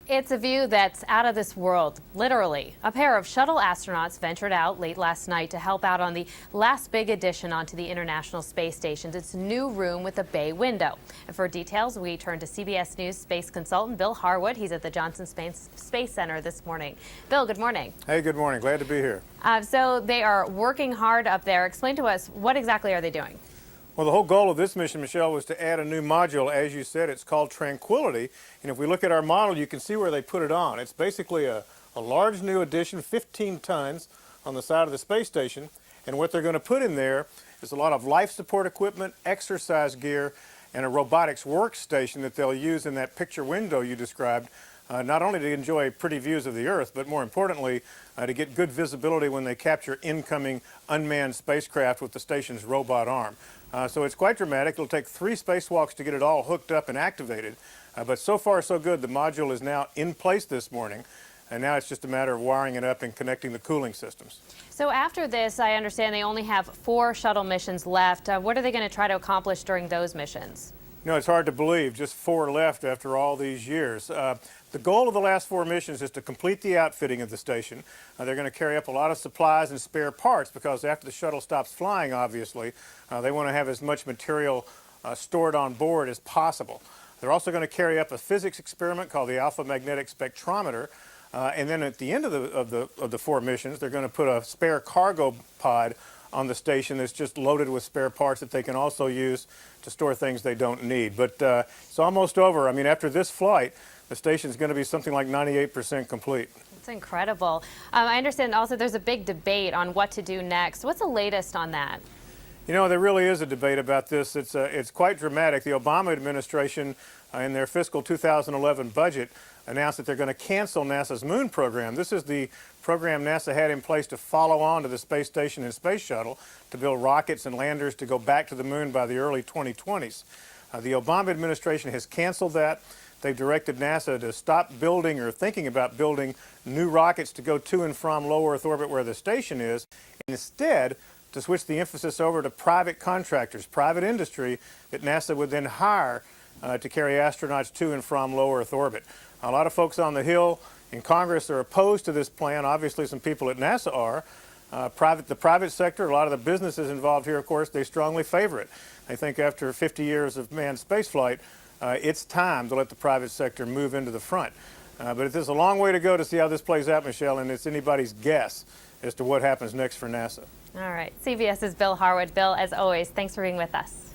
It's a view that's out of this world, literally. A pair of shuttle astronauts ventured out late last night to help out on the last big addition onto the International Space Station, its new room with a bay window. And for details, we turn to CBS News space consultant Bill Harwood. He's at the Johnson Space Center this morning. Bill, good morning. Hey, good morning. Glad to be here. So they are working hard up there. Explain to us, what exactly are they doing? Well, the whole goal of this mission, Michelle, was to add a new module. As you said, it's called Tranquility. And if we look at our model, you can see where they put it on. It's basically a large new addition, 15 tons on the side of the space station. And what they're going to put in there is a lot of life support equipment, exercise gear, and a robotics workstation that they'll use in that picture window you described, not only to enjoy pretty views of the Earth, but more importantly, to get good visibility when they capture incoming unmanned spacecraft with the station's robot arm. So it's quite dramatic. It'll take 3 spacewalks to get it all hooked up and activated. But so far, so good. The module is now in place this morning, and now it's just a matter of wiring it up and connecting the cooling systems. So after this, I understand they only have 4 shuttle missions left. What are they going to try to accomplish during those missions? You know, it's hard to believe, just 4 left after all these years. The goal of the last 4 missions is to complete the outfitting of the station. They're going to carry up a lot of supplies and spare parts because after the shuttle stops flying, obviously, they want to have as much material stored on board as possible. They're also going to carry up a physics experiment called the alpha magnetic spectrometer. And then at the end of the 4 missions, they're going to put a spare cargo pod on the station that's just loaded with spare parts that they can also use to store things they don't need. But it's almost over. I mean, after this flight, the station is going to be something like 98% complete. It's incredible. I understand also there's a big debate on what to do next. What's the latest on that? You know, there really is a debate about this. It's quite dramatic. The Obama administration, in their fiscal 2011 budget, announced that they're going to cancel NASA's moon program. This is the program NASA had in place to follow on to the space station and space shuttle to build rockets and landers to go back to the moon by the early 2020s. The Obama administration has canceled that. They've directed NASA to stop building or thinking about building new rockets to go to and from low Earth orbit where the station is, and instead to switch the emphasis over to private contractors, private industry that NASA would then hire to carry astronauts to and from low Earth orbit. A lot of folks on the Hill in Congress are opposed to this plan. Obviously, some people at NASA are. The private sector, a lot of the businesses involved here, of course, they strongly favor it. They think after 50 years of manned spaceflight, it's time to let the private sector move into the front. But there's a long way to go to see how this plays out, Michelle, and it's anybody's guess as to what happens next for NASA. All right. CBS's Bill Harwood. Bill, as always, thanks for being with us.